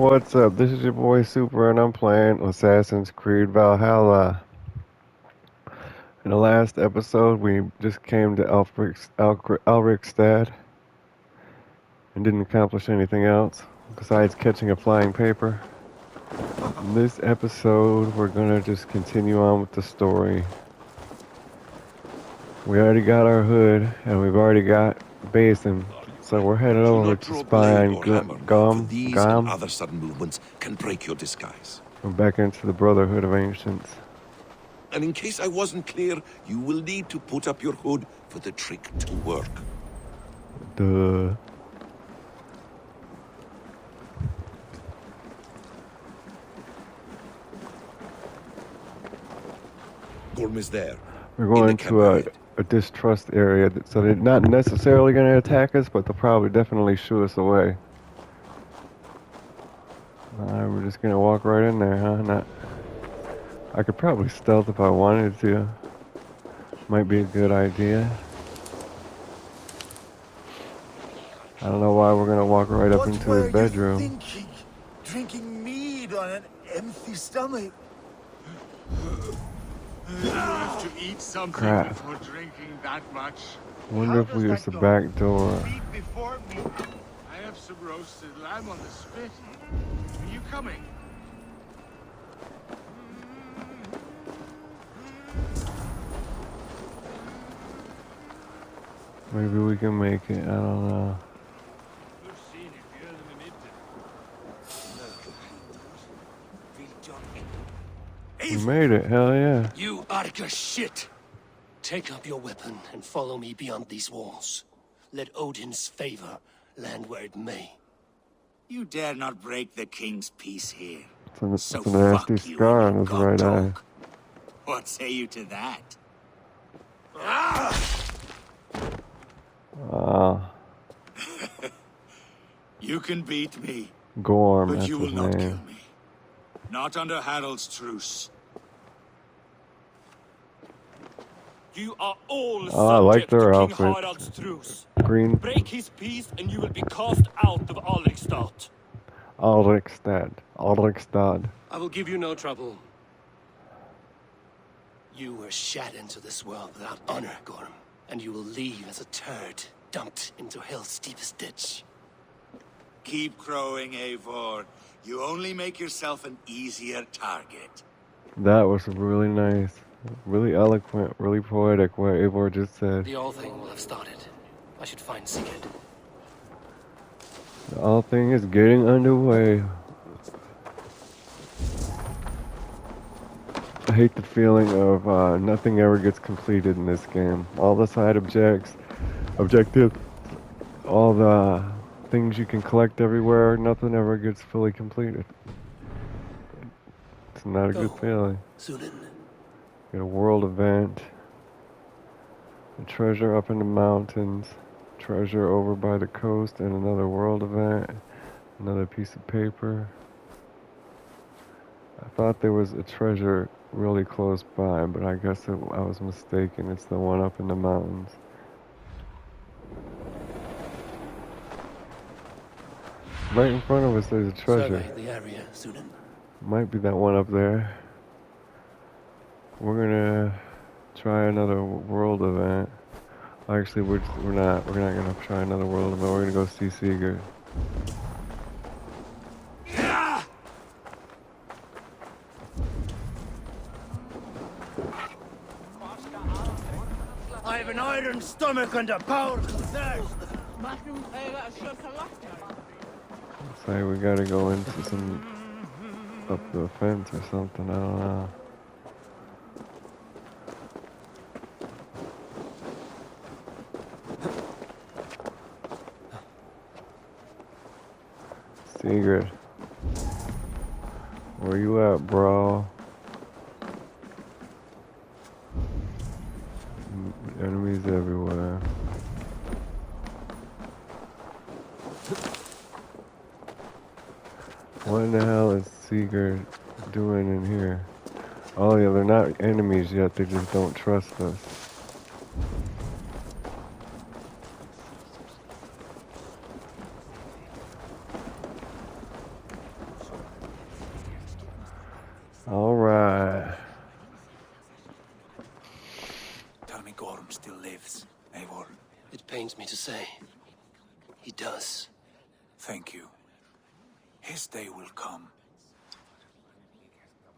What's up? This is your boy Super, and I'm playing Assassin's Creed Valhalla. In the last episode, we just came to Elricstad and didn't accomplish anything else besides catching a flying paper. In this episode, we're gonna just continue on with the story. We already got our hood, and we've already got Basin, so we're headed Do over not to draw spy blade on or hammer, for these and Gom. other sudden movements can break your disguise. We're back into the Brotherhood of Ancients. And in case I wasn't clear, you will need to put up your hood for the trick to work. Duh. Gorm is there. We're In the going camp to ahead. a distrust area, so they're not necessarily going to attack us, but they'll probably definitely shoo us away. We're just going to walk right in there, huh? I could probably stealth if I wanted to. Might be a good idea. I don't know why we're going to walk right up into his bedroom. What were you thinking? Drinking mead on an empty stomach? You have to eat something Crap. before drinking that much. Wonder if we use the back door. Meat before meat. I have some roasted lamb on the spit. Are you coming? Maybe we can make it. I don't know. We made it. Hell yeah. You Arca shit! Take up your weapon and follow me beyond these walls. Let Odin's favor land where it may. You dare not break the king's peace here. It's a nasty fuck you scar and on his your right god eye. talk. What say you to that? You can beat me, Gorm, but that's you will his not kill name. me. Not under Harold's truce. You are all Oh, I like subject their to King outfits. Harald's truce. Green Break his peace and you will be cast out of Alrikstad. Alrikstad. I will give you no trouble. You were shat into this world without honor, Gorm, and you will leave as a turd dumped into hell's steepest ditch. Keep crowing, Eivor. You only make yourself an easier target. That was really nice. Really eloquent, really poetic what Eivor just said. The All Thing will have started. I should find Sigurd. The whole thing is getting underway. I hate the feeling of nothing ever gets completed in this game. All the side objectives, all the things you can collect everywhere, nothing ever gets fully completed. It's not a good feeling. Sunan. Get a world event. A treasure up in the mountains. Treasure over by the coast and another world event. Another piece of paper. I thought there was a treasure really close by, but I guess I was mistaken. It's the one up in the mountains. Right in front of us there's a treasure. Survey the area, Sunan. Might be that one up there. We're gonna try another world event. Actually, we're not gonna try another world event. We're gonna go see Sigurd. I have an iron stomach and a powerful thirst. Say we gotta go into some up the fence or something. I don't know. Sigurd, where you at, bro? Enemies everywhere. What in the hell is Sigurd doing in here? Oh yeah, they're not enemies yet, they just don't trust us. Eivor. It pains me to say. He does. Thank you. His day will come.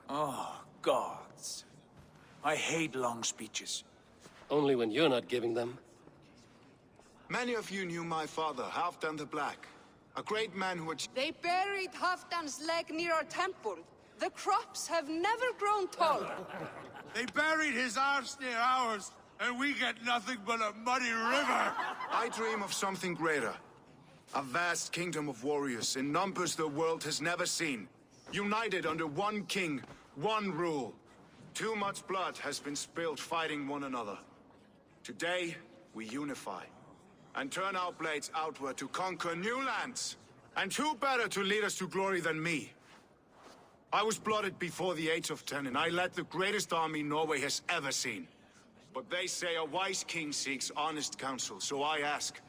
Oh, gods. I hate long speeches. Only when you're not giving them. Many of you knew my father, Halfdan the Black. A great man who had... They buried Halfdan's leg near our temple. The crops have never grown tall. They buried his arse near ours, and we get nothing but a muddy river. I dream of something greater. A vast kingdom of warriors in numbers the world has never seen. United under one king, one rule. Too much blood has been spilled fighting one another. Today, we unify. And turn our blades outward to conquer new lands. And who better to lead us to glory than me? I was blooded before the age of 10, and I led the greatest army Norway has ever seen. But they say a wise king seeks honest counsel, so I ask,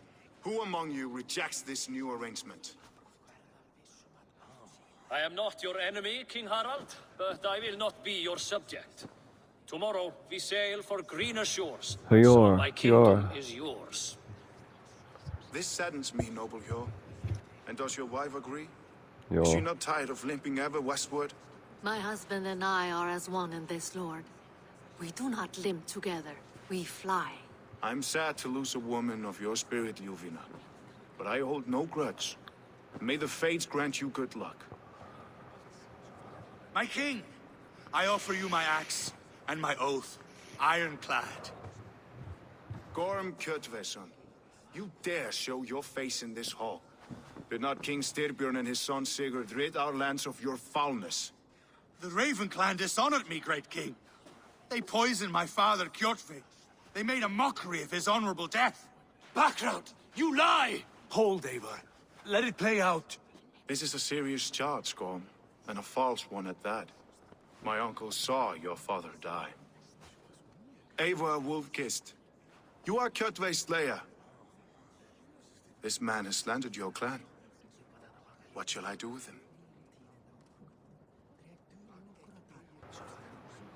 who among you rejects this new arrangement? I am not your enemy, King Harald, but I will not be your subject. Tomorrow we sail for greener shores, so my kingdom is yours. This saddens me, noble Hjor. And does your wife agree? Is she not tired of limping ever westward? My husband and I are as one in this, Lord. We do not limp together, we fly. I'm sad to lose a woman of your spirit, Yuvina. But I hold no grudge. May the fates grant you good luck. My king, I offer you my axe and my oath, ironclad. Gorm Kjotveson, you dare show your face in this hall. Did not King Styrbjörn and his son Sigurd rid our lands of your foulness? The Raven clan dishonored me, great king. They poisoned my father, Kjotve. They made a mockery of his honorable death. Background! You lie! Hold, Eivor. Let it play out. This is a serious charge, Gorm, and a false one at that. My uncle saw your father die. Eivor Wolf-Kissed, you are Kjotve's slayer. This man has slandered your clan. What shall I do with him?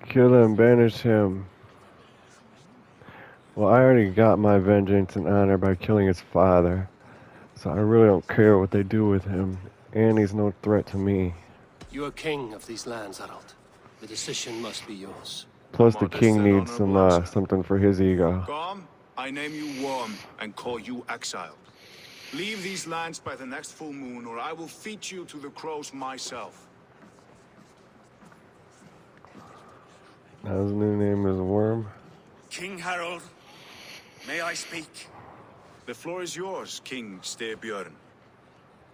Kill him, banish him. Well, I already got my vengeance and honor by killing his father, so I really don't care what they do with him, and he's no threat to me. You are king of these lands, Harald. The decision must be yours. Plus the king needs something for his ego. Gorm, I name you Worm and call you exiled. Leave these lands by the next full moon, or I will feed you to the crows myself. Now his new name is Worm. King Harald, may I speak? The floor is yours, King Styrbjörn.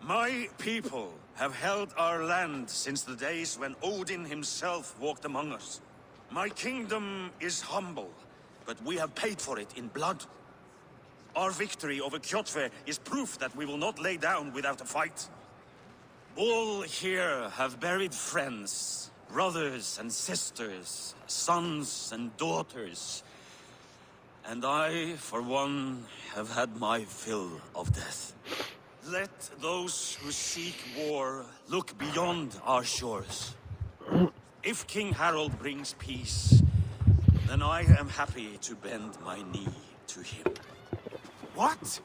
My people have held our land since the days when Odin himself walked among us. My kingdom is humble, but we have paid for it in blood. Our victory over Kjotve is proof that we will not lay down without a fight. All here have buried friends, brothers and sisters, sons and daughters. And I, for one, have had my fill of death. Let those who seek war look beyond our shores. If King Harald brings peace, then I am happy to bend my knee to him. What?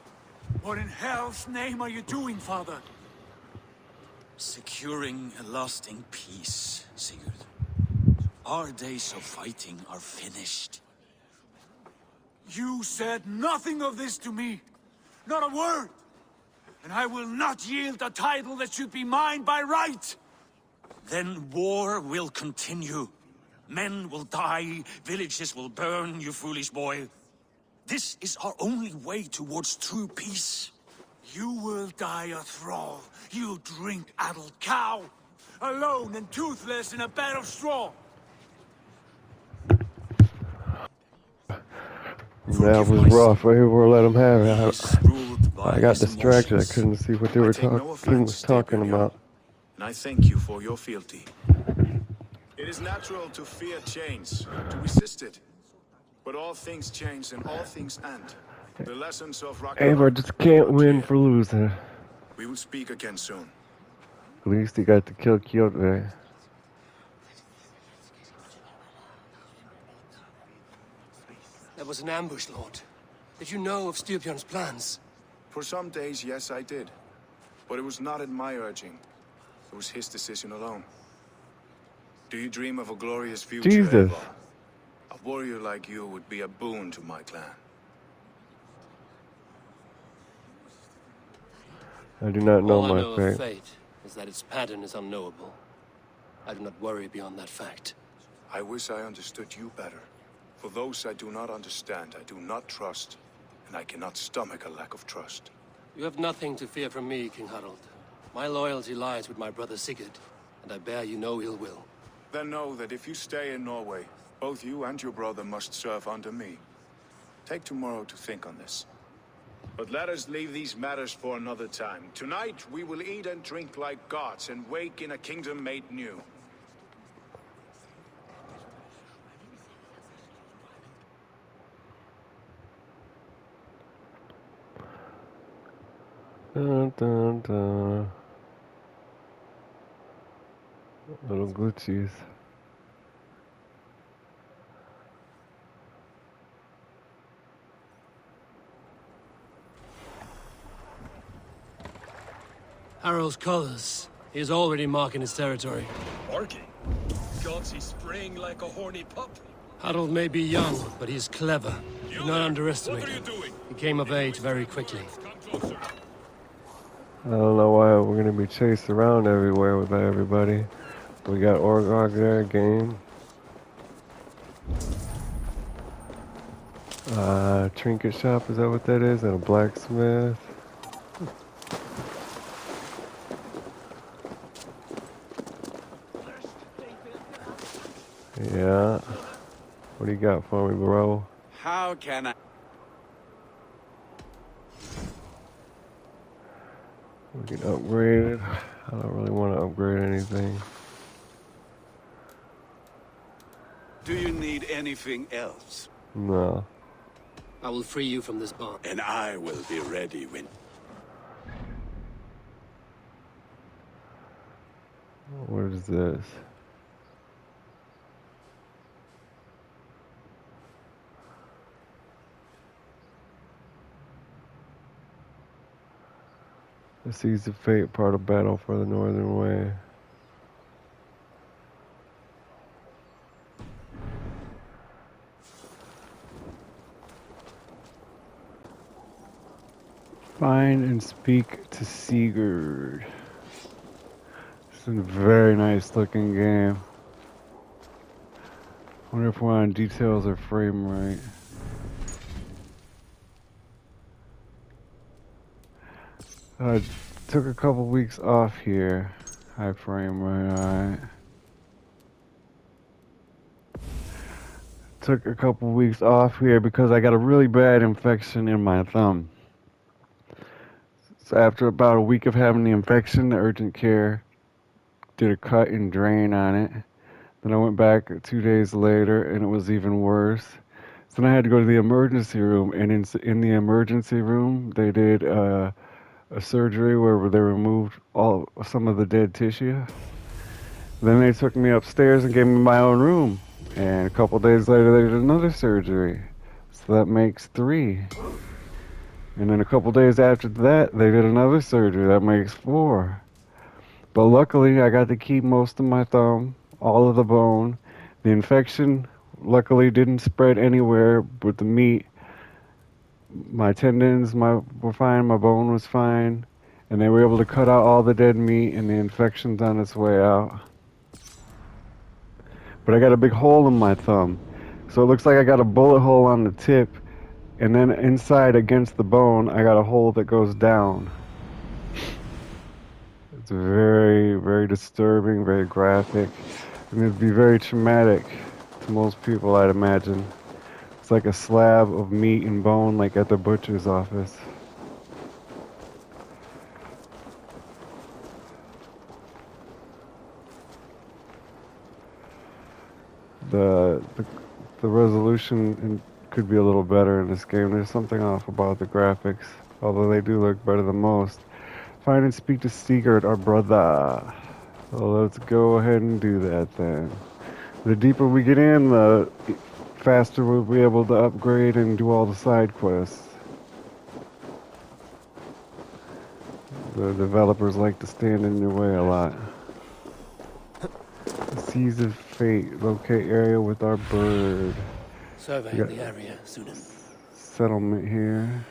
What in hell's name are you doing, father? Securing a lasting peace, Sigurd. Our days of fighting are finished. You said nothing of this to me. Not a word. And I will not yield a title that should be mine by right. Then war will continue. Men will die, villages will burn, you foolish boy. This is our only way towards true peace. You will die a thrall, you drink-addled cow. Alone and toothless in a bed of straw. That was rough. I let him have it. I got distracted. I couldn't see what they were talking about. And I thank you for your fealty. It is natural to fear change, to resist it. But all things change and all things end. The lessons of Eivor just can't win for losing. We will speak again soon. At least he got to kill Kjotve. There was an ambush, Lord. Did you know of Styrbjörn's plans? For some days, yes, I did. But it was not at my urging. It was his decision alone. Do you dream of a glorious future, Jesus. Eivor? A warrior like you would be a boon to my clan. I do not know All I my know of fate. fate is that its pattern is unknowable. I do not worry beyond that fact. I wish I understood you better. For those I do not understand, I do not trust, and I cannot stomach a lack of trust. You have nothing to fear from me, King Harald. My loyalty lies with my brother Sigurd, and I bear you no ill will. Then know that if you stay in Norway, both you and your brother must serve under me. Take tomorrow to think on this. But let us leave these matters for another time. Tonight, we will eat and drink like gods and wake in a kingdom made new. Dun, dun, dun. Little Gucci's. Harald's colors. He is already marking his territory. Barking? Gods, he's spraying like a horny pup. Harald may be young, but he is clever. Do not there. underestimate What are you him. doing? He came of age very quickly. Come closer. I don't know why we're gonna be chased around everywhere with everybody. We got Orgog there, game. Trinket shop, is that what that is? And a blacksmith. Yeah. What do you got for me, bro? How can I? We can upgrade it. I don't really want to upgrade anything. Do you need anything else? No. I will free you from this bond. And I will be ready when... What is this? The Seeds of Fate, part of battle for the Northern Way. Find and speak to Sigurd. It's a very nice looking game. Wonder if we're on details or frame rate. I took a couple weeks off here. High frame rate, alright. Took a couple weeks off here because I got a really bad infection in my thumb. So after about a week of having the infection, the urgent care did a cut and drain on it. Then I went back 2 days later and it was even worse. So then I had to go to the emergency room, and in the emergency room they did a surgery where they removed some of the dead tissue. Then they took me upstairs and gave me my own room. And a couple days later they did another surgery. So that makes 3. And then a couple days after that they did another surgery. That makes 4. But luckily I got to keep most of my thumb, all of the bone. The infection luckily didn't spread anywhere but the meat. My tendons were fine, my bone was fine, and they were able to cut out all the dead meat, and the infection's on its way out. But I got a big hole in my thumb, so it looks like I got a bullet hole on the tip, and then inside against the bone I got a hole that goes down. It's very, very disturbing, very graphic, and it'd be very traumatic to most people, I'd imagine. It's like a slab of meat and bone, like at the butcher's office. The resolution could be a little better in this game. There's something off about the graphics, although they do look better than most. Find and speak to Sigurd, our brother. So let's go ahead and do that then. The deeper we get in, the faster we'll be able to upgrade and do all the side quests. The developers like to stand in your way a lot. Seas of Fate. Locate area with our bird. Survey the area, Sunan. Settlement here.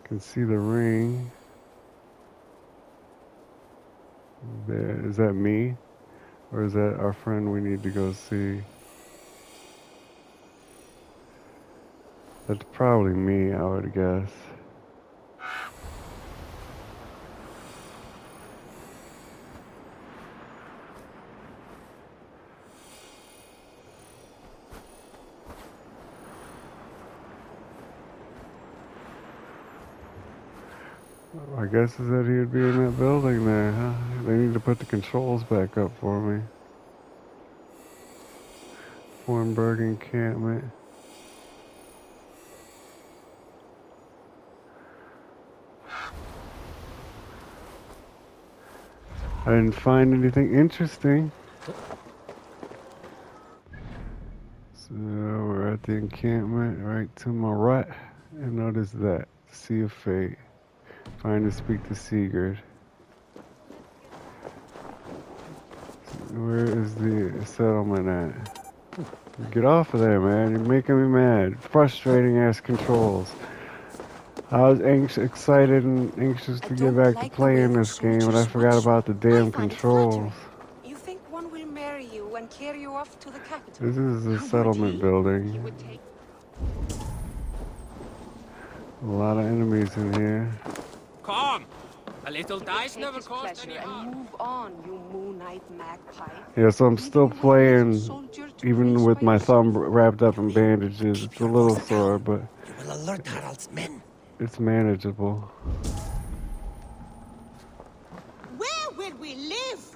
Can see the ring. There. Is that me? Or is that our friend we need to go see? That's probably me, I would guess. I guess is that he'd be in that building there, huh? They need to put the controls back up for me. Fornburg encampment. I didn't find anything interesting. So we're at the encampment right to my right. And notice that. Sea of Fate. Find and speak to Sigurd. Where is the settlement at? Get off of there, man. You're making me mad. Frustrating ass controls. I was excited and anxious to get back to playing this game, but I forgot about the damn controls. You think one will marry you and carry you off to the capital? This is a settlement building. A lot of enemies in here. Come! A little dice never cost any and harm. move on, you Moon Knight magpie. Yeah, so I'm still playing, even with my thumb wrapped up in bandages. It's a little sore, but You will alert Harald's men. it's manageable. Where will we live?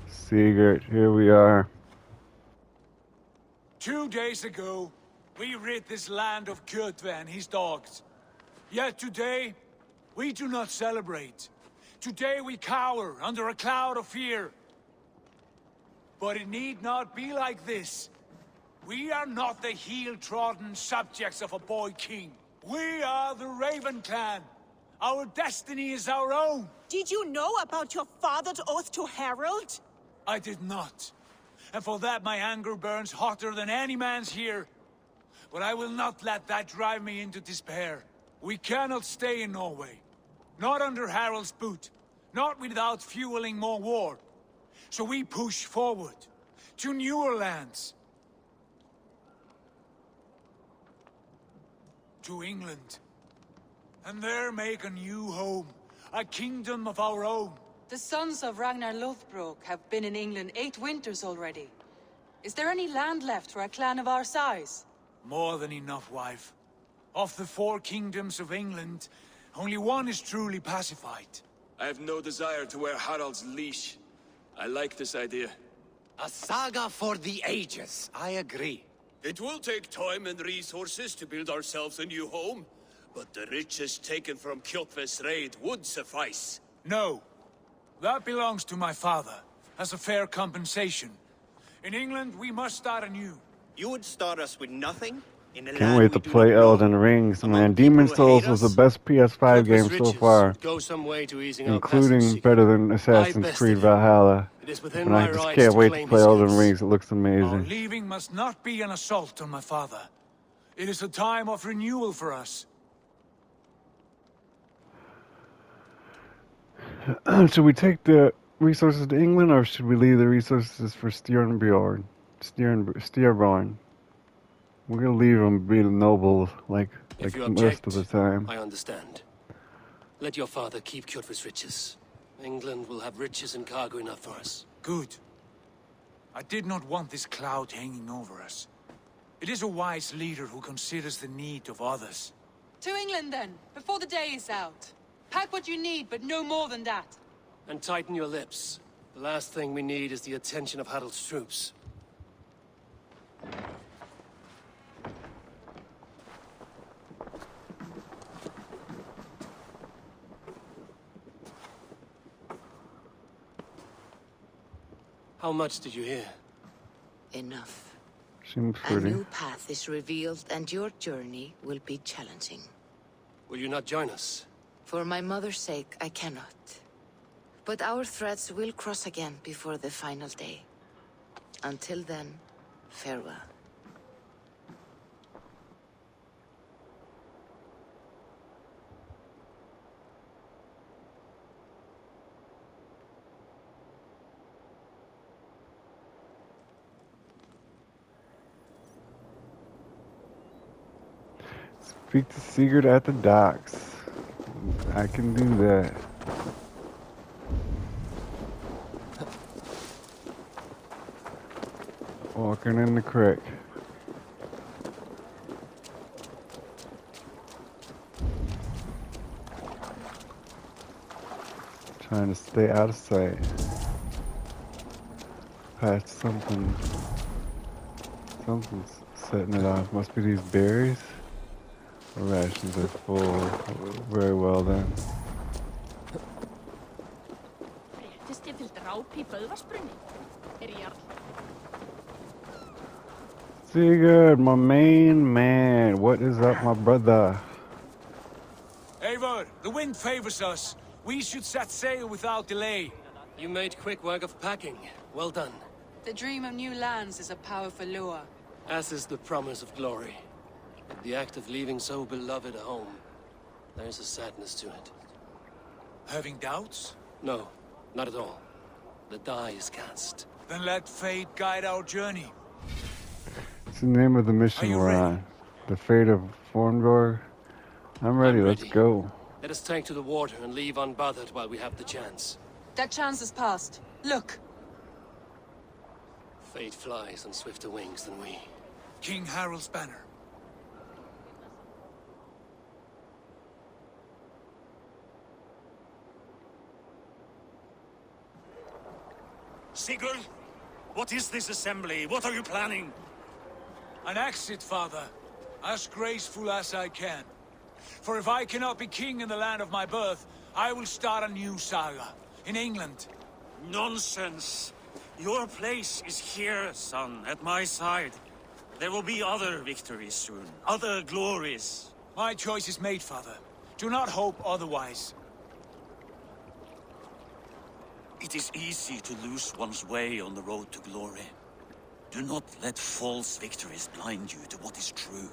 Sigurd, here we are. 2 days ago, we rid this land of Kjotve and his dogs. Yet today, we do not celebrate. Today we cower under a cloud of fear. But it need not be like this. We are not the heel-trodden subjects of a boy king. We are the Raven clan. Our destiny is our own. Did you know about your father's oath to Harald? I did not. And for that my anger burns hotter than any man's here. But I will not let that drive me into despair. We cannot stay in Norway. Not under Harald's boot. Not without fueling more war. So we push forward. To newer lands. To England. And there make a new home. A kingdom of our own. The sons of Ragnar Lothbrok have been in England 8 winters already. Is there any land left for a clan of our size? More than enough, wife. Of the 4 kingdoms of England, only one is truly pacified. I have no desire to wear Harald's leash. I like this idea. A saga for the ages. I agree. It will take time and resources to build ourselves a new home, but the riches taken from Kjotve's raid would suffice. No. That belongs to my father, as a fair compensation. In England, we must start anew. You would start us with nothing? Can't wait to play Elden Rings, man. Demon's Souls was the best PS5 game so far, including better than Assassin's Creed Valhalla. And I just can't wait to play Elden Rings. It looks Our amazing. leaving must not be an assault on my father. It is a time of renewal for us. Should we take the resources to England, or should we leave the resources for Stjernbjorn? We're gonna leave them be noble, like most of the time. I understand. Let your father keep Kjotve's riches. England will have riches and cargo enough for us. Good. I did not want this cloud hanging over us. It is a wise leader who considers the need of others. To England then, before the day is out. Pack what you need, but no more than that. And tighten your lips. The last thing we need is the attention of Harald's troops. How much did you hear? Enough. Seems A pretty. new path is revealed, and your journey will be challenging. Will you not join us? For my mother's sake, I cannot. But our threads will cross again before the final day. Until then, farewell. Speak to Sigurd at the docks. I can do that. Walking in the creek. Trying to stay out of sight. Past something. Something's setting it off. Must be these berries. The rations are full. Very well then. Sigurd, my main man. What is up, my brother? Eivor, the wind favors us. We should set sail without delay. You made quick work of packing. Well done. The dream of new lands is a powerful lure. As is the promise of glory. The act of leaving so beloved a home. There's a sadness to it. Having doubts? No, not at all. The die is cast. Then let fate guide our journey. It's the name of the mission we're on. The fate of Formgor. I'm ready, let's go. Let us take to the water and leave unbothered while we have the chance. That chance is past. Look! Fate flies on swifter wings than we. King Harald's banner. Sigurd, what is this assembly? What are you planning? An exit, father. As graceful as I can. For if I cannot be king in the land of my birth, I will start a new saga. In England. Nonsense. Your place is here, son, at my side. There will be other victories soon. Other glories. My choice is made, father. Do not hope otherwise. It is easy to lose one's way on the road to glory. Do not let false victories blind you to what is true.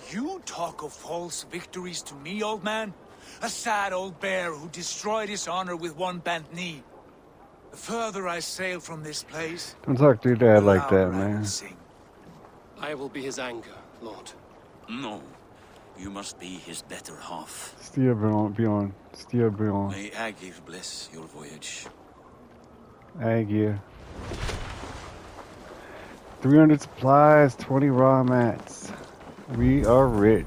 You talk of false victories to me, old man? A sad old bear who destroyed his honor with one bent knee. The further I sail from this place... Don't talk to your dad like that, man. I will be his anger, Lord. No. You must be his better half. Steer beyond. Steer beyond. May Agir bless your voyage. Agir. 300 supplies, 20 raw mats. We are rich.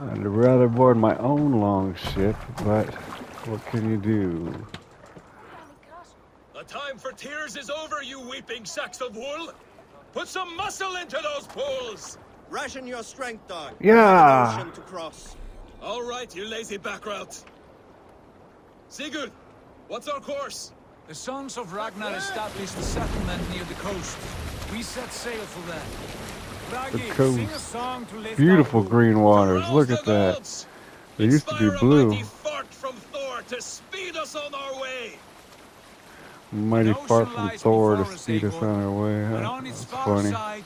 I'd rather board my own long ship, but what can you do? The time for tears is over, you weeping sacks of wool! Put some muscle into those pools! Ration your strength, dog. Yeah. Ocean to cross. All right, you lazy backrout. Sigurd, what's our course? The sons of Ragnar established a settlement near the coast. We set sail for them. The Raggi, coast. sing a song to lift Beautiful our green waters. Look at that. They used to be blue. Mighty fart from Thor to speed us on our way. Mighty far from Thor to speed us on our way. And Huh? on its That's far funny. side,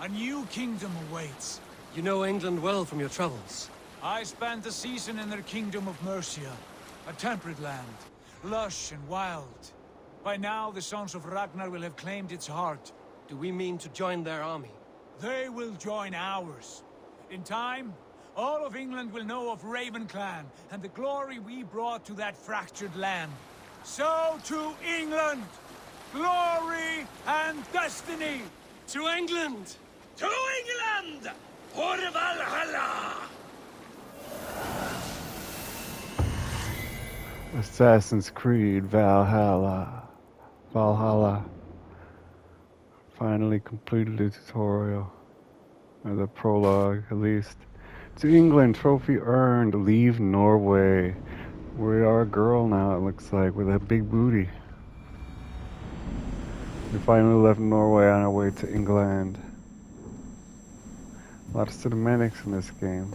a new kingdom awaits. You know England well from your travels. I spent a season in their kingdom of Mercia, a temperate land, lush and wild. By now, the sons of Ragnar will have claimed its heart. Do we mean to join their army? They will join ours. In time, all of England will know of Raven Clan and the glory we brought to that fractured land. So to England! Glory and destiny! To England! To England! For Valhalla! Assassin's Creed Valhalla. Valhalla. Finally completed the tutorial. Or the prologue, at least. To England, trophy earned. Leave Norway. We are a girl now, it looks like, with a big booty. We finally left Norway on our way to England. A lot of cinematics in this game.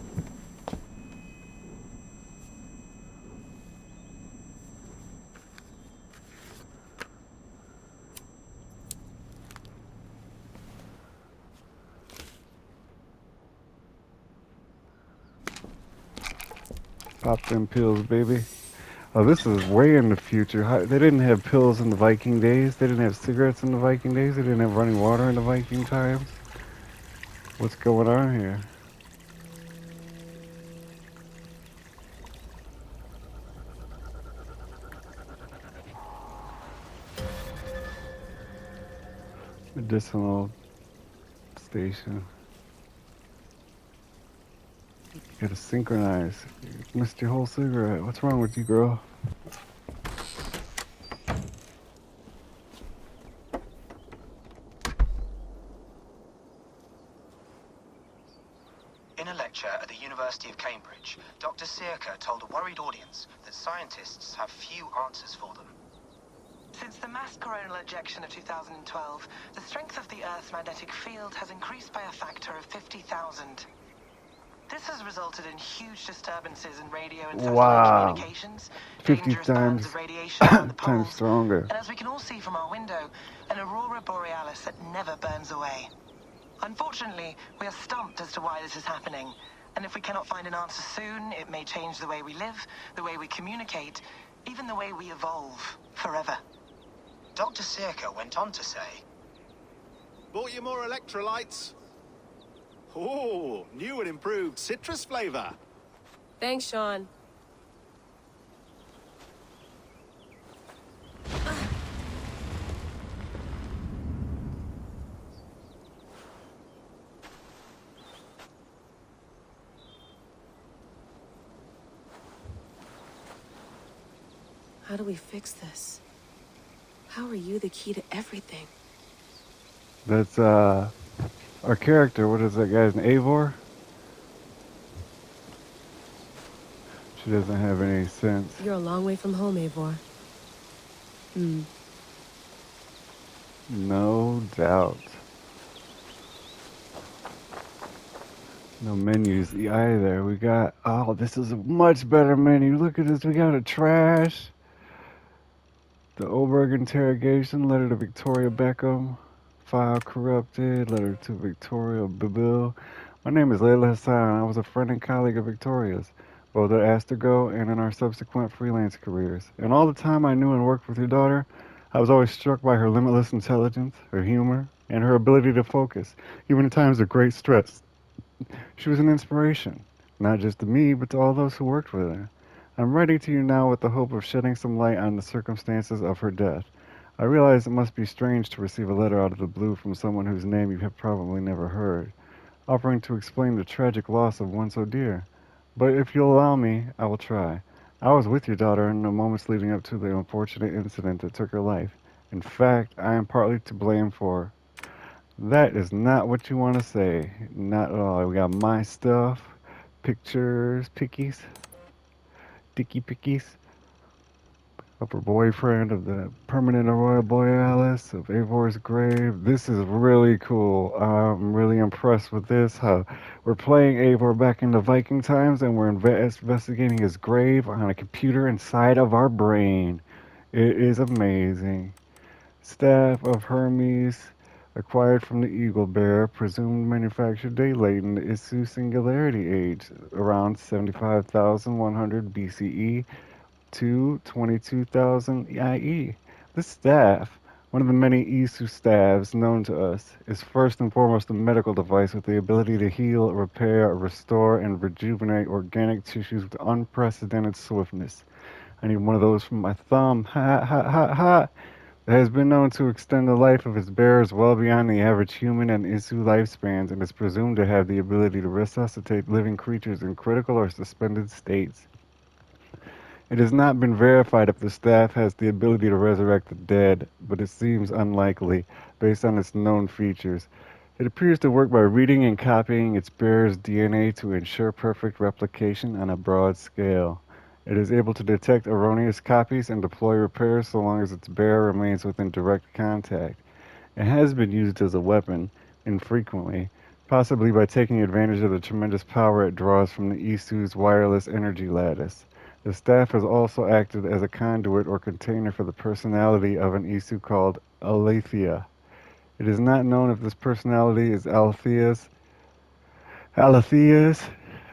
Pop them pills, baby. Oh, this is way in the future. They didn't have pills in the Viking days. They didn't have cigarettes in the Viking days. They didn't have running water in the Viking times. What's going on here? Medicinal station. You gotta synchronize. You missed your whole cigarette. What's wrong with you, girl? In a lecture at the University of Cambridge, Dr. Searca told a worried audience that scientists have few answers for them. Since the mass coronal ejection of 2012, the strength of the Earth's magnetic field has increased by a factor of 50,000. This has resulted in huge disturbances in radio and satellite communications, 50 dangerous times bands of radiation around the times poles, stronger. and as we can all see from our window, an aurora borealis that never burns away. Unfortunately, we are stumped as to why this is happening, and if we cannot find an answer soon, it may change the way we live, the way we communicate, even the way we evolve forever. Dr. Searca went on to say, Bought you more electrolytes? Oh, new and improved citrus flavor. Thanks, Sean. How do we fix this? How are you the key to everything? That's our character. What is that guy's name? Eivor? She doesn't have any sense. You're a long way from home, Eivor. No doubt. No menus either. We got, oh, this is a much better menu. Look at this. We got a trash. The Oberg interrogation, letter to Victoria Beckham. File corrupted, letter to Victoria Bibil. My name is Layla Hassan. I was a friend and colleague of Victoria's, both at Astergo and in our subsequent freelance careers. And all the time I knew and worked with your daughter, I was always struck by her limitless intelligence, her humor, and her ability to focus, even in times of great stress. She was an inspiration, not just to me, but to all those who worked with her. I'm writing to you now with the hope of shedding some light on the circumstances of her death. I realize it must be strange to receive a letter out of the blue from someone whose name you have probably never heard, offering to explain the tragic loss of one so dear. But if you'll allow me, I will try. I was with your daughter in the moments leading up to the unfortunate incident that took her life. In fact, I am partly to blame for. That is not what you want to say. Not at all. We got my stuff, pictures, pickies, dicky pickies, of her boyfriend, of the permanent Aurora Borealis, of Eivor's grave. This is really cool. I'm really impressed with this. How we're playing Eivor back in the Viking times, and we're investigating his grave on a computer inside of our brain. It is amazing. Staff of Hermes, acquired from the Eagle Bear, presumed manufactured date late in the Isu Singularity Age, around 75,100 BCE to 22,000 IE. This staff, one of the many Isu staves known to us, is first and foremost a medical device with the ability to heal, repair, restore, and rejuvenate organic tissues with unprecedented swiftness. I need one of those for my thumb. Ha ha ha ha! It has been known to extend the life of its bearers well beyond the average human and Isu lifespans and is presumed to have the ability to resuscitate living creatures in critical or suspended states. It has not been verified if the staff has the ability to resurrect the dead, but it seems unlikely based on its known features. It appears to work by reading and copying its bearer's DNA to ensure perfect replication on a broad scale. It is able to detect erroneous copies and deploy repairs so long as its bearer remains within direct contact. It has been used as a weapon, infrequently, possibly by taking advantage of the tremendous power it draws from the Isu's wireless energy lattice. The staff has also acted as a conduit or container for the personality of an Isu called Aletheia. It is not known if this personality is Aletheia's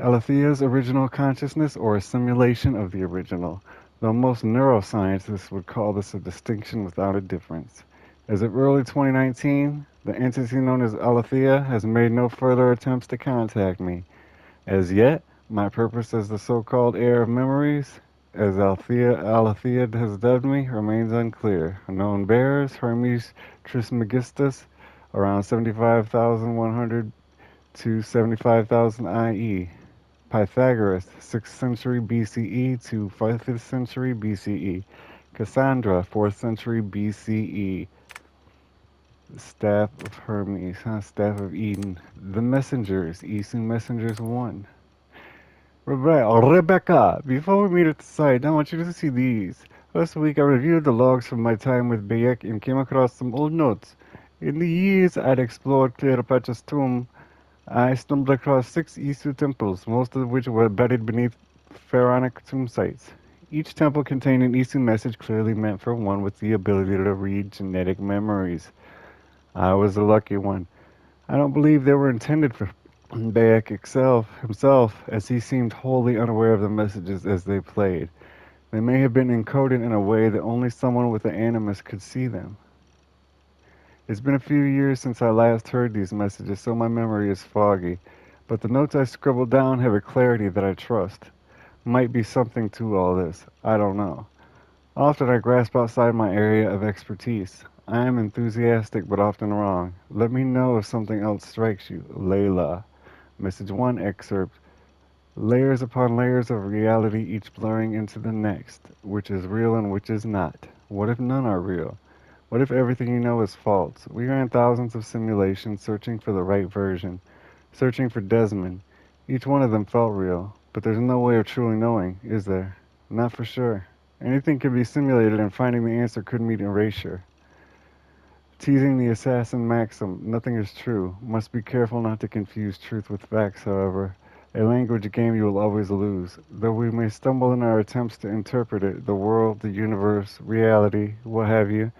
Alethea's original consciousness or a simulation of the original, though most neuroscientists would call this a distinction without a difference. As of early 2019, the entity known as Alethea has made no further attempts to contact me. As yet, my purpose as the so-called heir of memories, as Alethea has dubbed me, remains unclear. Known bearers, Hermes Trismegistus, around 75,100 to 75,000 IE. Pythagoras, 6th century BCE to 5th century BCE. Cassandra, 4th century BCE. Staff of Hermes, Staff of Eden. The Messengers, Isu Messengers 1. Rebecca, before we meet at the site, I want you to see these. Last week I reviewed the logs from my time with Bayek and came across some old notes. In the years I'd explored Cleopatra's tomb, I stumbled across 6 Isu temples, most of which were buried beneath pharaonic tomb sites. Each temple contained an Isu message clearly meant for one with the ability to read genetic memories. I was the lucky one. I don't believe they were intended for Bayek himself, as he seemed wholly unaware of the messages as they played. They may have been encoded in a way that only someone with the animus could see them. It's been a few years since I last heard these messages, so my memory is foggy, but the notes I scribbled down have a clarity that I trust. Might be something to all this. I don't know. Often I grasp outside my area of expertise. I am enthusiastic but often wrong. Let me know if something else strikes you. Layla. Message 1 excerpt. Layers upon layers of reality, each blurring into the next. Which is real and which is not? What if none are real? What if everything you know is false? We ran thousands of simulations searching for the right version, searching for Desmond. Each one of them felt real, but there's no way of truly knowing, is there? Not for sure. Anything can be simulated and finding the answer could mean erasure. Teasing the assassin maxim, nothing is true. Must be careful not to confuse truth with facts, however. A language game you will always lose. Though we may stumble in our attempts to interpret it, the world, the universe, reality, what have you,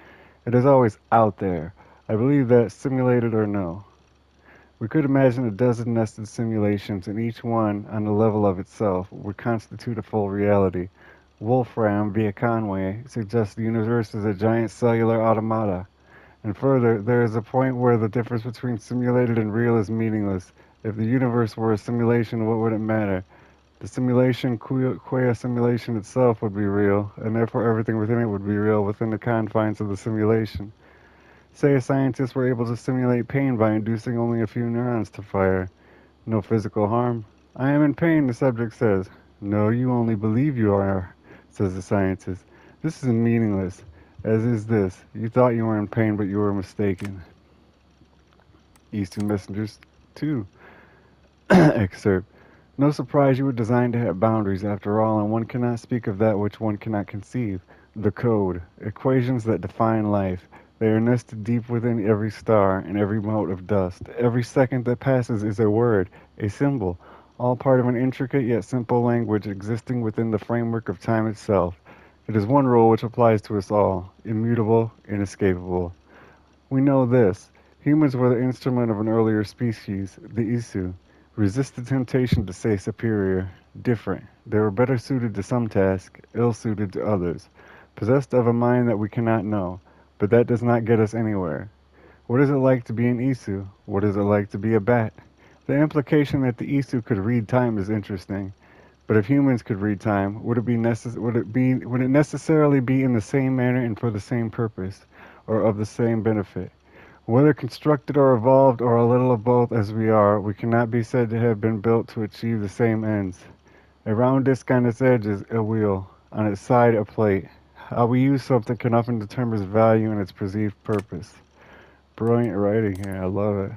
it is always out there. I believe that, simulated or no. We could imagine a dozen nested simulations, and each one, on the level of itself, would constitute a full reality. Wolfram, via Conway, suggests the universe is a giant cellular automata. And further, there is a point where the difference between simulated and real is meaningless. If the universe were a simulation, what would it matter? The simulation, qua simulation itself, would be real, and therefore everything within it would be real within the confines of the simulation. Say a scientist were able to simulate pain by inducing only a few neurons to fire. No physical harm. I am in pain, the subject says. No, you only believe you are, says the scientist. This is meaningless, as is this. You thought you were in pain, but you were mistaken. Eastern Messengers 2. Excerpt. No surprise you were designed to have boundaries, after all, and one cannot speak of that which one cannot conceive. The code. Equations that define life. They are nested deep within every star and every mote of dust. Every second that passes is a word, a symbol, all part of an intricate yet simple language existing within the framework of time itself. It is one rule which applies to us all, immutable, inescapable. We know this. Humans were the instrument of an earlier species, the Isu. Resist the temptation to say superior, different. They were better suited to some tasks, ill suited to others. Possessed of a mind that we cannot know. But that does not get us anywhere. What is it like to be an Isu? What is it like to be a bat? The implication that the Isu could read time is interesting. But if humans could read time, would it necessarily be in the same manner and for the same purpose, or of the same benefit? Whether constructed or evolved or a little of both as we are, we cannot be said to have been built to achieve the same ends. A round disc on its edge is a wheel, on its side a plate. How we use something can often determine its value and its perceived purpose. Brilliant writing here, I love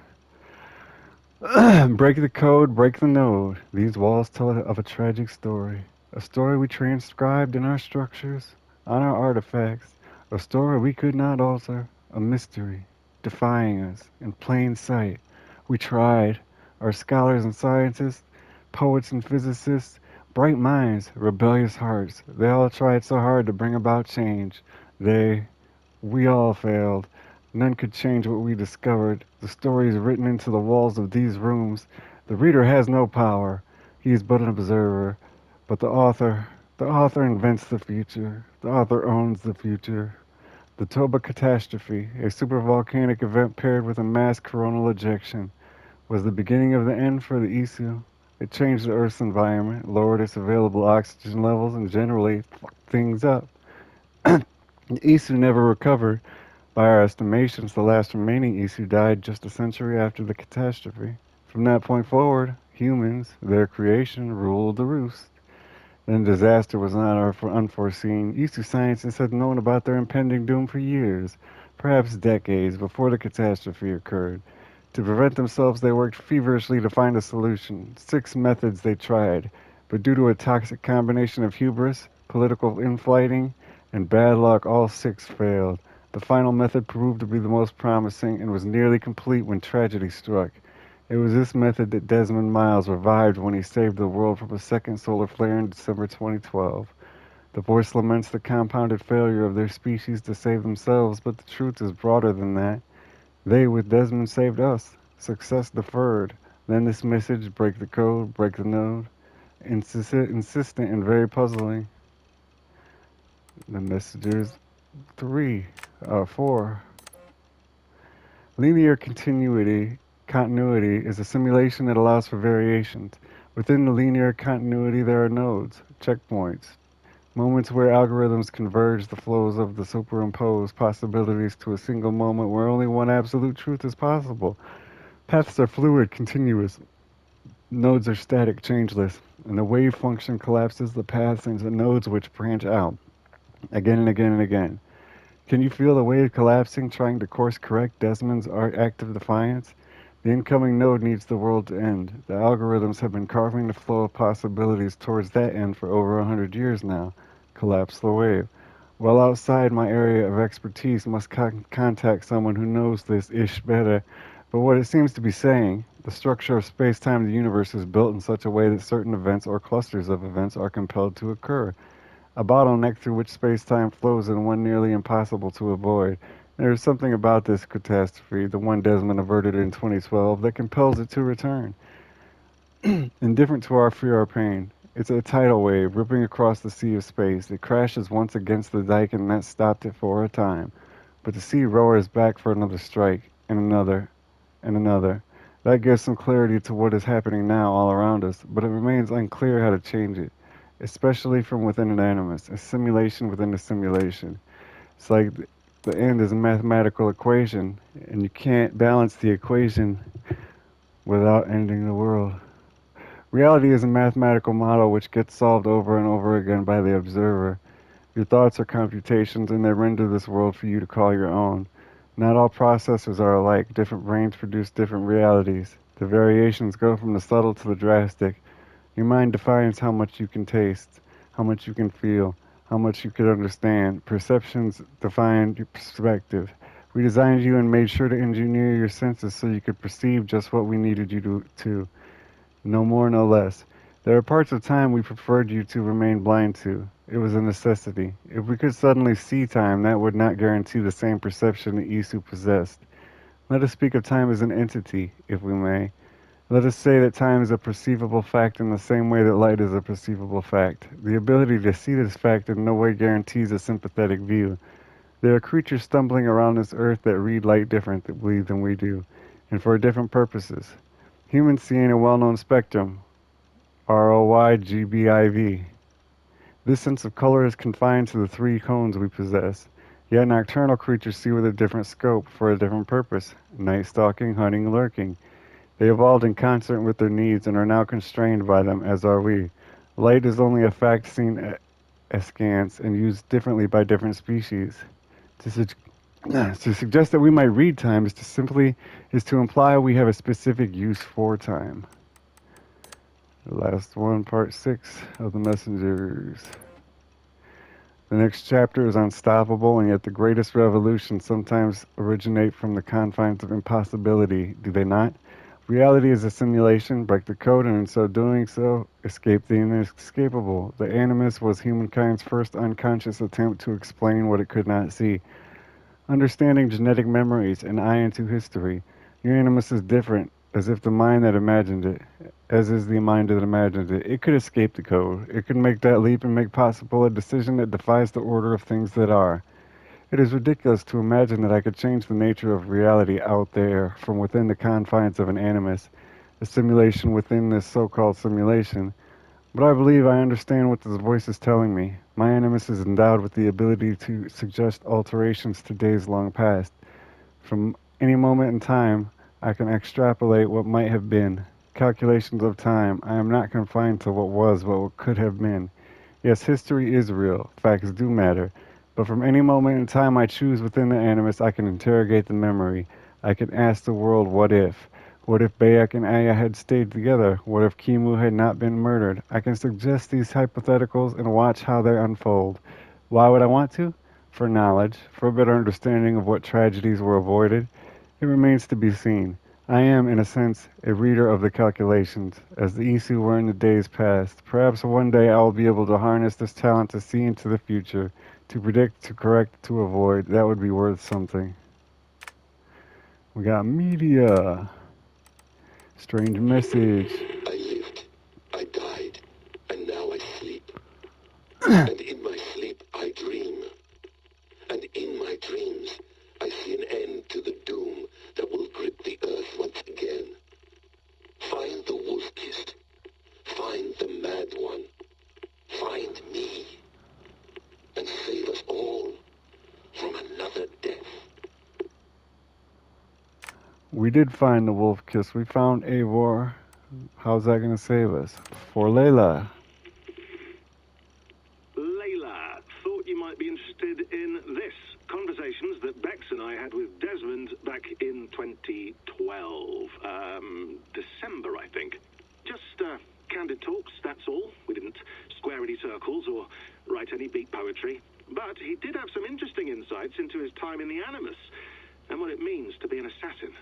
it. Break the code, break the node. These walls tell of a tragic story. A story we transcribed in our structures, on our artifacts. A story we could not alter. A mystery, defying us, in plain sight. We tried. Our scholars and scientists, poets and physicists, bright minds, rebellious hearts. They all tried so hard to bring about change. We all failed. None could change what we discovered. The story is written into the walls of these rooms. The reader has no power. He is but an observer, but the author invents the future. The author owns the future. The Toba catastrophe, a supervolcanic event paired with a mass coronal ejection, was the beginning of the end for the Isu. It changed the Earth's environment, lowered its available oxygen levels, and generally fucked things up. The Isu never recovered. By our estimations, the last remaining Isu died just a century after the catastrophe. From that point forward, humans, their creation, ruled the roost. Then disaster was not unforeseen. Isu scientists had known about their impending doom for years, perhaps decades, before the catastrophe occurred. To prevent themselves, they worked feverishly to find a solution. 6 methods they tried, but due to a toxic combination of hubris, political infighting, and bad luck, all 6 failed. The final method proved to be the most promising and was nearly complete when tragedy struck. It was this method that Desmond Miles revived when he saved the world from a second solar flare in December 2012. The voice laments the compounded failure of their species to save themselves, but the truth is broader than that. They, with Desmond, saved us. Success deferred. Then this message, break the code, break the node. Insistent and very puzzling. The messages 4. Linear continuity is a simulation that allows for variations. Within the linear continuity, there are nodes, checkpoints, moments where algorithms converge the flows of the superimposed possibilities to a single moment where only one absolute truth is possible. Paths are fluid, continuous. Nodes are static, changeless, and the wave function collapses the paths into nodes which branch out again and again and again. Can you feel the wave collapsing, trying to course correct Desmond's act of defiance? The incoming node needs the world to end. The algorithms have been carving the flow of possibilities towards that end for over 100 years now. Collapse the wave. Well outside my area of expertise, must contact someone who knows this ish better. But what it seems to be saying, the structure of space-time of the universe is built in such a way that certain events or clusters of events are compelled to occur. A bottleneck through which space-time flows and one nearly impossible to avoid. There is something about this catastrophe, the one Desmond averted in 2012, that compels it to return. Indifferent to our fear or pain. It's a tidal wave ripping across the sea of space. It crashes once against the dike and that stopped it for a time. But the sea roars back for another strike, and another, and another. That gives some clarity to what is happening now all around us, but it remains unclear how to change it, especially from within an animus, a simulation within a simulation. It's like the end is a mathematical equation, and you can't balance the equation without ending the world. Reality is a mathematical model which gets solved over and over again by the observer. Your thoughts are computations, and they render this world for you to call your own. Not all processors are alike. Different brains produce different realities. The variations go from the subtle to the drastic. Your mind defines how much you can taste, how much you can feel, how much you can understand. Perceptions define your perspective. We designed you and made sure to engineer your senses so you could perceive just what we needed you to. No more, no less. There are parts of time we preferred you to remain blind to. It was a necessity. If we could suddenly see time, that would not guarantee the same perception that Isu possessed. Let us speak of time as an entity, if we may. Let us say that time is a perceivable fact in the same way that light is a perceivable fact. The ability to see this fact in no way guarantees a sympathetic view. There are creatures stumbling around this earth that read light differently than we do, and for different purposes. Humans see in a well-known spectrum, ROY, GBIV. This sense of color is confined to the 3 cones we possess. Yet nocturnal creatures see with a different scope, for a different purpose. Night stalking, hunting, lurking. They evolved in concert with their needs and are now constrained by them, as are we. Light is only a fact seen askance and used differently by different species. To suggest that we might read time is to imply we have a specific use for time. The last one, part 6 of the Messengers. The next chapter is unstoppable, and yet the greatest revolutions sometimes originate from the confines of impossibility, do they not? Reality is a simulation, break the code, and in so doing escape the inescapable. The animus was humankind's first unconscious attempt to explain what it could not see. Understanding genetic memories, an eye into history. Your animus is different, as if the mind that imagined it. as is the mind that imagines it. It could escape the code. It could make that leap and make possible a decision that defies the order of things that are. It is ridiculous to imagine that I could change the nature of reality out there from within the confines of an animus, a simulation within this so-called simulation. But I believe I understand what this voice is telling me. My animus is endowed with the ability to suggest alterations to days long past. From any moment in time, I can extrapolate what might have been. Calculations of time. I am not confined to what was, but what could have been. Yes, history is real. Facts do matter. But from any moment in time I choose within the animus, I can interrogate the memory. I can ask the world, what if? What if Bayek and Aya had stayed together? What if Kimu had not been murdered? I can suggest these hypotheticals and watch how they unfold. Why would I want to? For knowledge, for a better understanding of what tragedies were avoided. It remains to be seen. I am, in a sense, a reader of the calculations, as the Isu were in the days past. Perhaps one day I will be able to harness this talent to see into the future, to predict, to correct, to avoid. That would be worth something. We got media. Strange message. I lived, I died, and now I sleep. And in my sleep I dream. And in my dreams I see an end to the doom that will grip the earth once again. Find the wolf-kissed. Find the mad one. Find me. And save us all from another death. We did find the wolf kiss. We found Eivor. How's that going to save us? For Layla. Layla, thought you might be interested in this. Conversations that Bex and I had with Desmond back in 2012. December, I think. Just candid talks, that's all. We didn't square any circles or write any beat poetry. But he did have some interesting insights into his time in the Animus and what it means to be an assassin.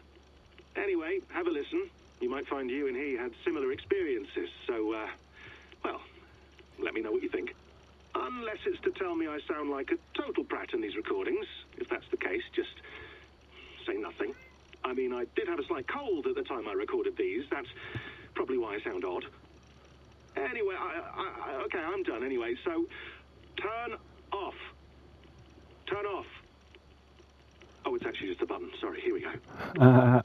Anyway, have a listen. You might find you and he had similar experiences, so, well, let me know what you think. Unless it's to tell me I sound like a total prat in these recordings. If that's the case, just say nothing. I mean, I did have a slight cold at the time I recorded these. That's probably why I sound odd. Anyway, okay, I'm done anyway, so turn off. Turn off. Oh, it's actually just a button. Sorry, here we go.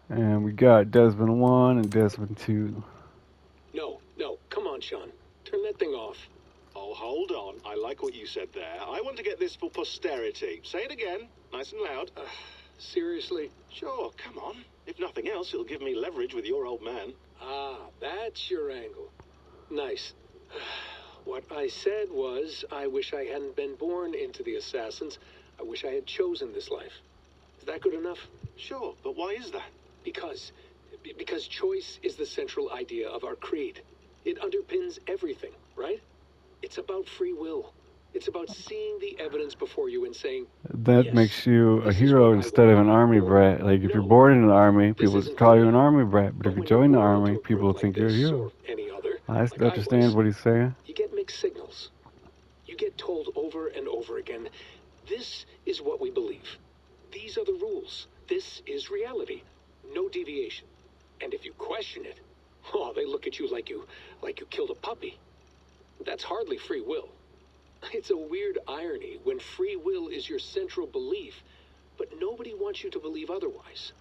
And we got Desmond 1 and Desmond 2. No, come on, Sean. Turn that thing off. Oh, hold on. I like what you said there. I want to get this for posterity. Say it again, nice and loud. Seriously? Sure, come on. If nothing else, it'll give me leverage with your old man. Ah, that's your angle. Nice. What I said was, I wish I hadn't been born into the Assassins. I wish I had chosen this life. Is that good enough? Sure, but why is that? Because choice is the central idea of our creed. It underpins everything, right? It's about free will. It's about seeing the evidence before you and saying, that yes, makes you a hero instead of an army brat. Like, if you're born in an army, people just call you an army brat. But if you join the army, people will think you're a hero. I understand what he's saying. You get mixed signals. You get told over and over again, this is what we believe. These are the rules. This is reality. No deviation. And if you question it, oh, they look at you like you killed a puppy. That's hardly free will. It's a weird irony when free will is your central belief, but nobody wants you to believe otherwise.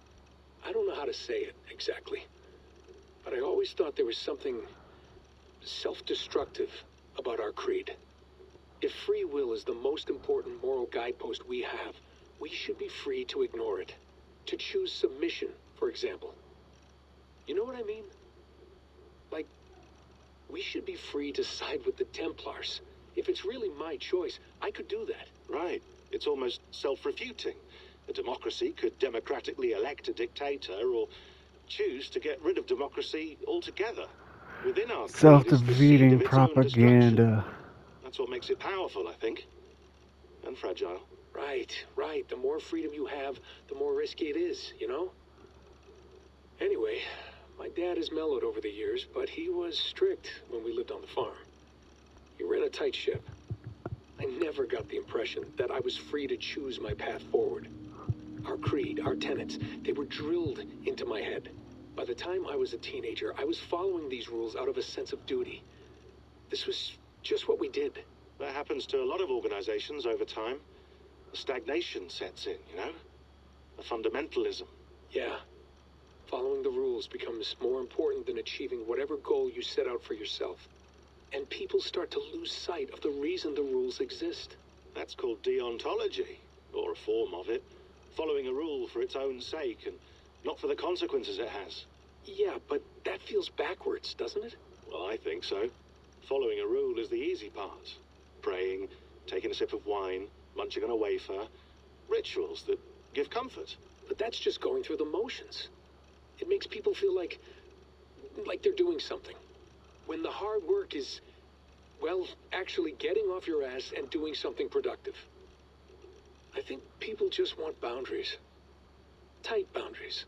I don't know how to say it exactly, but I always thought there was something self-destructive about our creed. If free will is the most important moral guidepost we have, we should be free to ignore it. To choose submission, for example. You know what I mean? Like, we should be free to side with the Templars. If it's really my choice, I could do that. Right. It's almost self-refuting. A democracy could democratically elect a dictator or choose to get rid of democracy altogether. Within our self-defeating propaganda. That's what makes it powerful, I think. And fragile. Right. The more freedom you have, the more risky it is, you know? Anyway, my dad has mellowed over the years, but he was strict when we lived on the farm. He ran a tight ship. I never got the impression that I was free to choose my path forward. Our creed, our tenets, they were drilled into my head. By the time I was a teenager, I was following these rules out of a sense of duty. This was just what we did. That happens to a lot of organizations over time. A stagnation sets in, you know? A fundamentalism. Yeah. Following the rules becomes more important than achieving whatever goal you set out for yourself. And people start to lose sight of the reason the rules exist. That's called deontology, or a form of it. Following a rule for its own sake, and not for the consequences it has. Yeah, but that feels backwards, doesn't it? Well, I think so. Following a rule is the easy part. Praying, taking a sip of wine, munching on a wafer. Rituals that give comfort. But that's just going through the motions. It makes people feel like they're doing something. When the hard work is, well, actually getting off your ass and doing something productive. I think people just want boundaries. Tight boundaries.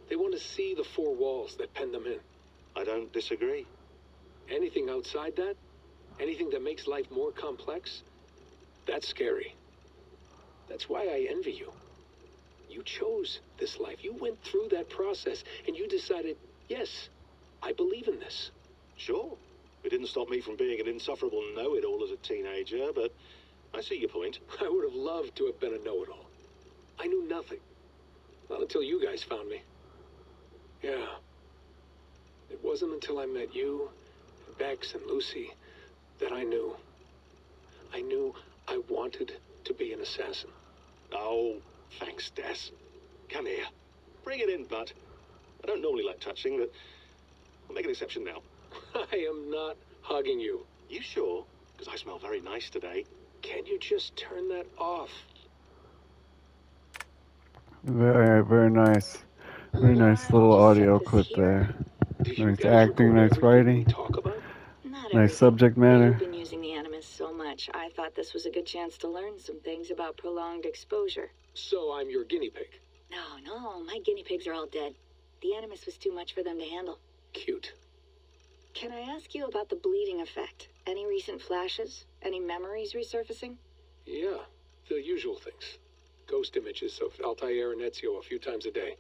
They want to see the four walls that pen them in. I don't disagree. Anything outside that, anything that makes life more complex, that's scary. That's why I envy you. You chose this life. You went through that process, and you decided, yes, I believe in this. Sure. It didn't stop me from being an insufferable know-it-all as a teenager, but I see your point. I would have loved to have been a know-it-all. I knew nothing. Not until you guys found me. Yeah. It wasn't until I met you, and Bex, and Lucy, that I knew. I knew I wanted to be an assassin. Oh, thanks, Des. Come here. Bring it in, bud. I don't normally like touching, but I'll make an exception now. I am not hugging you. You sure? Because I smell very nice today. Can't you just turn that off? Very, very nice. Very nice little audio clip there. Nice acting, nice writing. Nice subject matter. You've been using the Animus so much, I thought this was a good chance to learn some things about prolonged exposure. So I'm your guinea pig? No, my guinea pigs are all dead. The Animus was too much for them to handle. Cute. Can I ask you about the bleeding effect? Any recent flashes? Any memories resurfacing? Yeah, the usual things. Ghost images of Altair and Ezio a few times a day.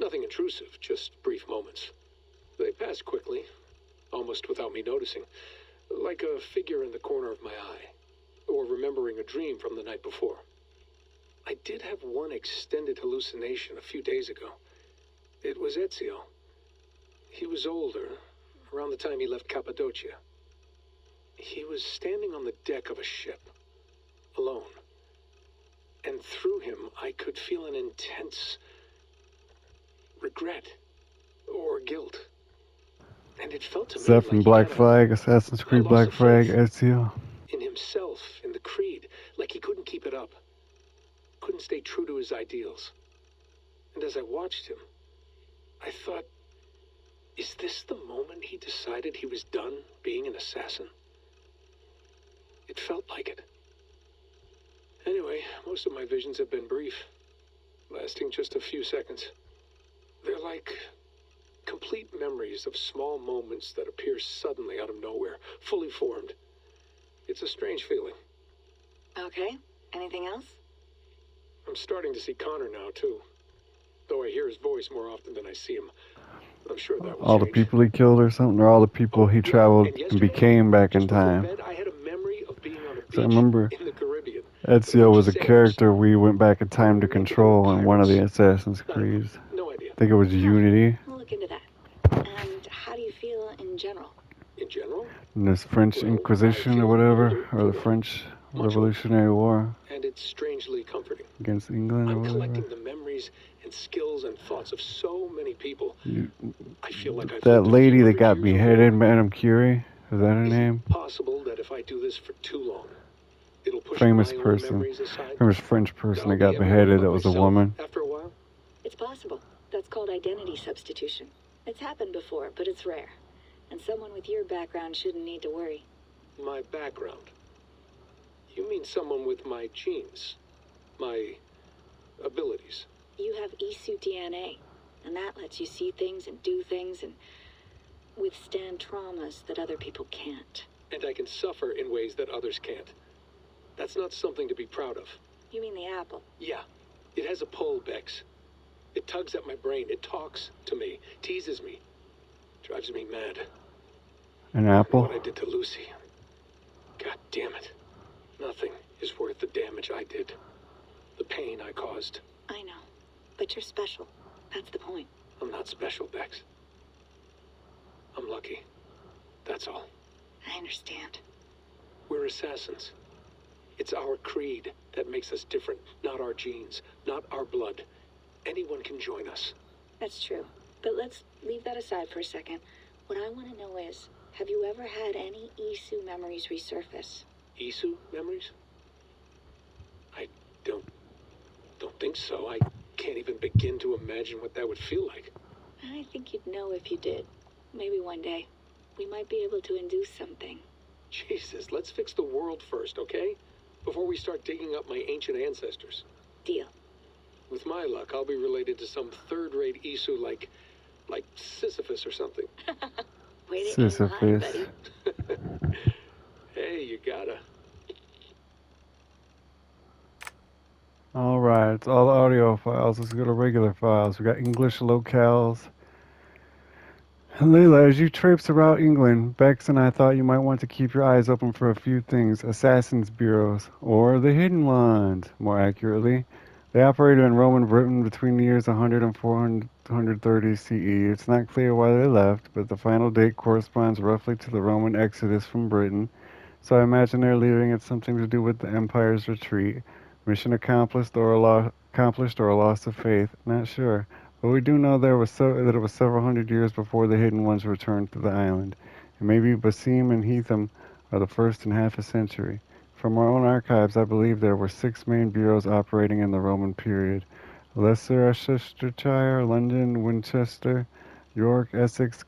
Nothing intrusive, just brief moments. They pass quickly, almost without me noticing. Like a figure in the corner of my eye. Or remembering a dream from the night before. I did have one extended hallucination a few days ago. It was Ezio. He was older, around the time he left Cappadocia. He was standing on the deck of a ship, alone. And through him, I could feel an intense regret or guilt. And it felt to me Stuff from Black Flag, Assassin's Creed Black Flag, Ezio. In himself, in the Creed, like he couldn't keep it up. Couldn't stay true to his ideals. And as I watched him, I thought, is this the moment he decided he was done being an assassin? It felt like it. Anyway, most of my visions have been brief, lasting just a few seconds. They're like complete memories of small moments that appear suddenly out of nowhere, fully formed. It's a strange feeling. Okay, anything else? I'm starting to see Connor now, too. Though I hear his voice more often than I see him. I'm sure that will All the people he killed or something, or all the people he traveled and became back in time. I had a memory of being on a beach So I remember in the Caribbean. Ezio was a character we went back in time to control in one of the Assassin's Creeds. No idea. I think it was Unity. We'll look into that. And how do you feel in general? In general? In this French Inquisition or whatever, or the French Revolutionary War And it's strangely comforting. against England or I'm whatever. collecting the memories and skills and thoughts of so many people. I feel like I've That lived a lady few that other got years beheaded, Madame Curie, is that her name? possible that if I do this for too long, it'll push Famous my own person, memories aside. famous French person that got beheaded. That was a woman. After a while? It's possible. That's called identity substitution. It's happened before, but it's rare. And someone with your background shouldn't need to worry. My background? You mean someone with my genes? My abilities? You have Isu DNA, and that lets you see things and do things and withstand traumas that other people can't. And I can suffer in ways that others can't. That's not something to be proud of. You mean the apple? Yeah, it has a pull, Bex. It tugs at my brain. It talks to me, teases me, drives me mad. An And apple? what I did to Lucy. God damn it. Nothing is worth the damage I did. The pain I caused. I know, but you're special. That's the point. I'm not special, Bex. I'm lucky. That's all. I understand. We're assassins. It's our creed that makes us different, not our genes, not our blood. Anyone can join us. That's true. But let's leave that aside for a second. What I want to know is, have you ever had any Isu memories resurface? Isu memories? I don't think so. I can't even begin to imagine what that would feel like. I think you'd know if you did. Maybe one day. We might be able to induce something. Jesus, let's fix the world first, okay? Before we start digging up my ancient ancestors. Deal. With my luck, I'll be related to some third-rate Isu like Sisyphus or something. Way to aim high, Sisyphus. buddy. Hey, you gotta. Alright, it's all the audio files. Let's go to regular files. We got English locales. Layla, as you traipse around England, Bex and I thought you might want to keep your eyes open for a few things. Assassins' bureaus, or the hidden ones, more accurately. They operated in Roman Britain between the years 100 and 430 CE. It's not clear why they left, but the final date corresponds roughly to the Roman exodus from Britain, so I imagine they're leaving it something to do with the empire's retreat. Mission accomplished or a loss of faith, not sure. But we do know that it was several hundred years before the hidden ones returned to the island. And maybe Basim and Heatham are the first in half a century. From our own archives, I believe there were 6 main bureaus operating in the Roman period: Leicestershire, London, Winchester, York, Essex,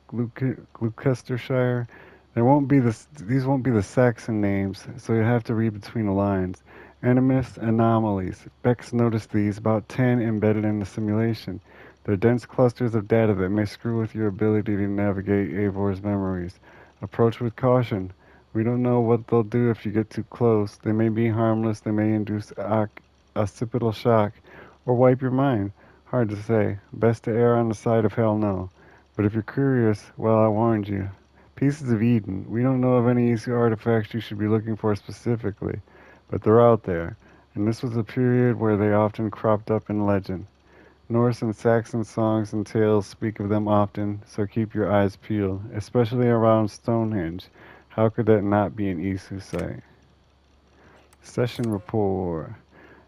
Gloucestershire. These won't be the Saxon names, so you have to read between the lines. Animus anomalies. Bex noticed these, about 10 embedded in the simulation. They're dense clusters of data that may screw with your ability to navigate Avor's memories. Approach with caution. We don't know what they'll do if you get too close. They may be harmless, they may induce occipital shock, or wipe your mind. Hard to say. Best to err on the side of hell no. But if you're curious, well, I warned you. Pieces of Eden. We don't know of any easy artifacts you should be looking for specifically, but they're out there. And this was a period where they often cropped up in legend. Norse and Saxon songs and tales speak of them often, so keep your eyes peeled, especially around Stonehenge. How could that not be an Isu site? Session report.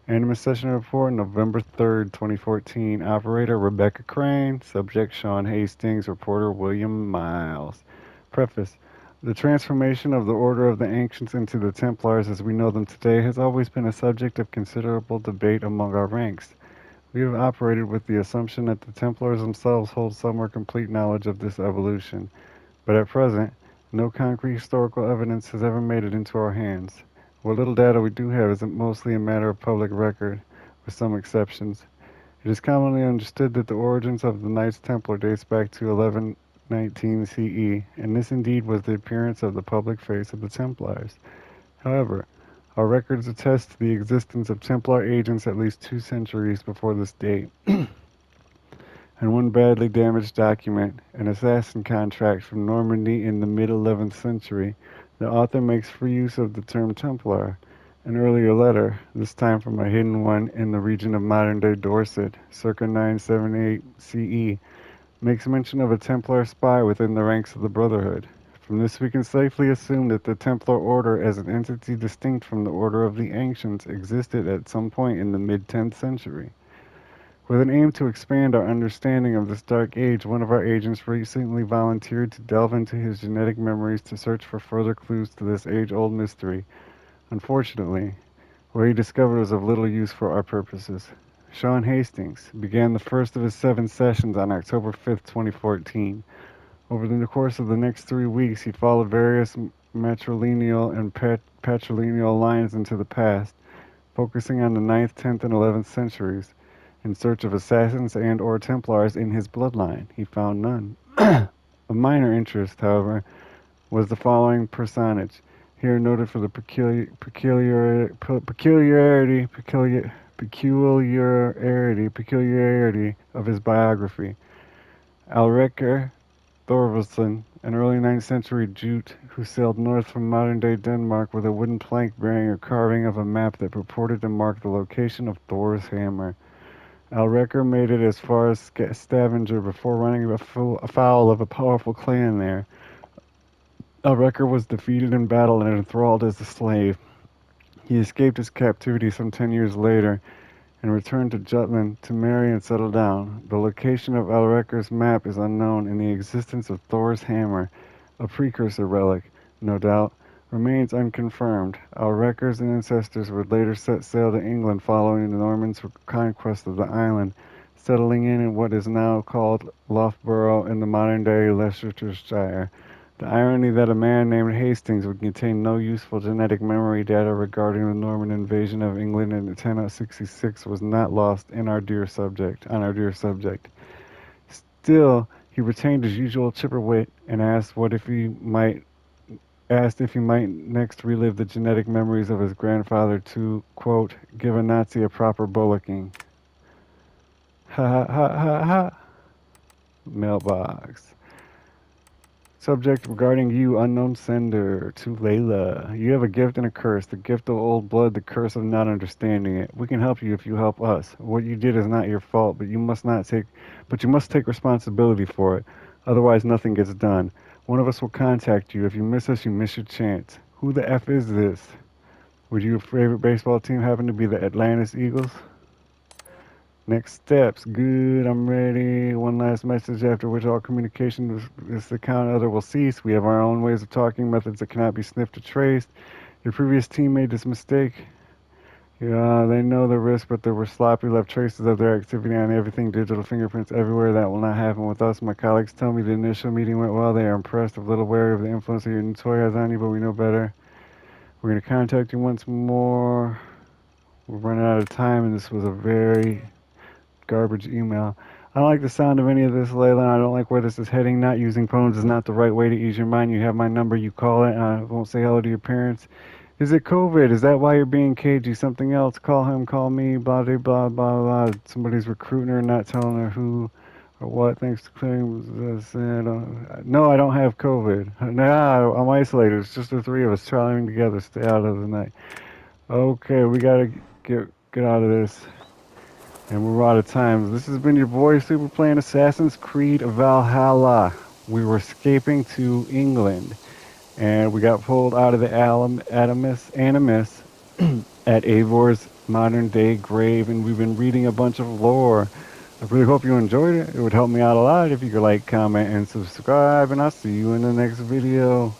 Animus session report, November 3rd, 2014. Operator Rebecca Crane. Subject Sean Hastings. Reporter William Miles. Preface. The transformation of the Order of the Ancients into the Templars as we know them today has always been a subject of considerable debate among our ranks. We have operated with the assumption that the Templars themselves hold some or complete knowledge of this evolution, but at present, no concrete historical evidence has ever made it into our hands. What little data we do have is mostly a matter of public record, with some exceptions. It is commonly understood that the origins of the Knights Templar dates back to 1119 CE, and this indeed was the appearance of the public face of the Templars. However, our records attest to the existence of Templar agents at least 2 centuries before this date. And one badly damaged document, an assassin contract from Normandy in the mid-11th century, the author makes free use of the term Templar. An earlier letter, this time from a hidden one in the region of modern-day Dorset, circa 978 CE, makes mention of a Templar spy within the ranks of the Brotherhood. From this we can safely assume that the Templar Order as an entity distinct from the Order of the Ancients existed at some point in the mid-10th century. With an aim to expand our understanding of this dark age, one of our agents recently volunteered to delve into his genetic memories to search for further clues to this age-old mystery. Unfortunately, what he discovered was of little use for our purposes. Sean Hastings began the first of his 7 sessions on October 5th, 2014. Over the course of the next 3 weeks, he followed various matrilineal and patrilineal lines into the past, focusing on the 9th, 10th, and 11th centuries. In search of assassins and or Templars in his bloodline, he found none. Of minor interest, however, was the following personage, here noted for the peculiarity of his biography. Alreker Thorvaldsen, an early 9th century Jute who sailed north from modern-day Denmark with a wooden plank bearing a carving of a map that purported to mark the location of Thor's hammer. Alreker made it as far as Stavanger before running afoul of a powerful clan there. Alreker was defeated in battle and enthralled as a slave. He escaped his captivity some 10 years later and returned to Jutland to marry and settle down. The location of Alreker's map is unknown, and the existence of Thor's hammer, a precursor relic, no doubt, remains unconfirmed. Alreker's ancestors would later set sail to England following the Normans' conquest of the island, settling in what is now called Loughborough in the modern-day Leicestershire. The irony that a man named Hastings would contain no useful genetic memory data regarding the Norman invasion of England in 1066 was not lost on our dear subject. Still, he retained his usual chipper wit and asked if he might next relive the genetic memories of his grandfather to, quote, give a Nazi a proper bullocking. Ha ha ha ha ha. Mailbox. Subject regarding you, unknown sender, to Layla. You have a gift and a curse. The gift of old blood, the curse of not understanding it. We can help you if you help us. What you did is not your fault, but you must take responsibility for it. Otherwise nothing gets done. One of us will contact you. If you miss us, you miss your chance. Who the F is this? Would your favorite baseball team happen to be the Atlantis Eagles? Next steps. Good, I'm ready. One last message after which all communication with this account other will cease. We have our own ways of talking, methods that cannot be sniffed or traced. Your previous team made this mistake. Yeah, they know the risk, but they were sloppy, left traces of their activity on everything, digital fingerprints everywhere. That will not happen with us. My colleagues tell me the initial meeting went well. They are impressed, a little wary of the influence that your new toy has on you, but we know better. We're going to contact you once more. We're running out of time, and this was a very garbage email. I don't like the sound of any of this, Layla, and I don't like where this is heading. Not using phones is not the right way to ease your mind. You have my number, you call it, and I won't say hello to your parents. Is it COVID? Is that why you're being cagey? Something else? Call him, call me, blah, blah, blah, blah, blah. Somebody's recruiting her, not telling her who or what. Thanks to clearing this. No, I don't have COVID. No, I'm isolated. It's just the three of us traveling together. Stay out of the night. Okay, we gotta get out of this. And we're out of time. This has been your boy Super playing Assassin's Creed Valhalla. We were escaping to England, and we got pulled out of the Animus at Eivor's modern-day grave, and we've been reading a bunch of lore. I really hope you enjoyed it. It would help me out a lot if you could like, comment, and subscribe, and I'll see you in the next video.